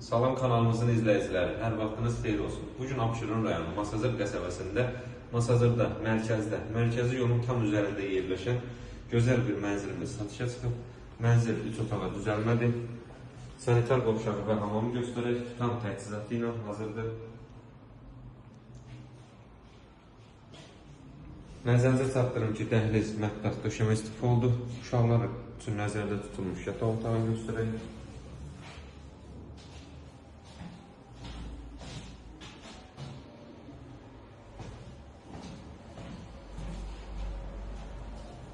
Salam kanalımızın izləyiciləri, hər vaxtınız xeyir olsun. Bugün Abşeron rayonu Masazır qəsəbəsində, Masazırda, mərkəzi yolun tam üzərində yerləşən gözəl bir mənzilimiz satışa çıxıb. Mənzil 3 otağa düzəlmədir. Sanitar qovşağı və hamamı göstərək, tam təchizatı ilə hazırdır. Nəzərinizə çatdırım ki, dəhliz, mətbəx, döşəmə istif oldu. Uşaqlar üçün nəzərdə tutulmuş yataq otağı göstərək.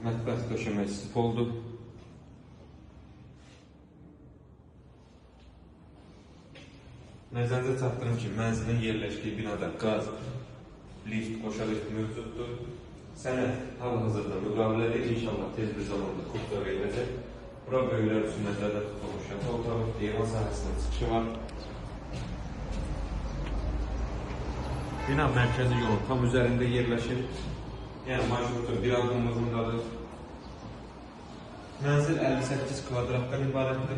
Mətbəx döşəmə istif oldu. Nəzərinizə çatdırım ki, mənzilin yerləşdiyi binada qaz, lift, qoşa lift mövcuddur. Sənəd hal-hazırda müqavilədir. İnşallah tez bir zamanda kurtda veriləcək. Bura böyüklər üçün nəzərdə tutulmuş yataq otağı, divan sahəsinin çıxışı var. Bina mərkəzi yolun tam üzərində yerləşir. Yəni marşrutun bir addımlığındadır. Mənzil 58 kvadratdan ibarətdir.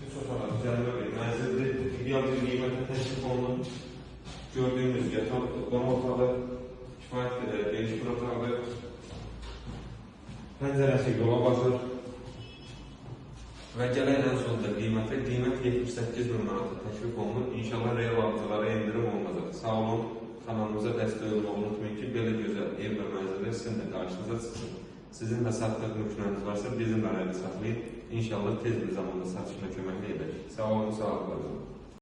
3 otağa düzəlmə bir mənzildir. İdeal bir qiymətə təklif olunur. Gördüyümüz yataq qonaq otağı, kifayət geniş bir otaqdır. Pəncərəsi yola baxır. Və gələk ən sonunda qiymət 78 min manata təklif olunur. İnşallah real alıcılara endirim olmayacaq. Sağ olun, kanalımıza dəstək olmağı unutmayın ki, belə gözəl ev və mənzillər sizin də qarşınıza çıxsın. Sizin də satılıq mümkünləriniz varsa bizim əldə saxlayın. İnşallah tez bir zamanda satışına köməklə edək. Sağ olun, sağ olun.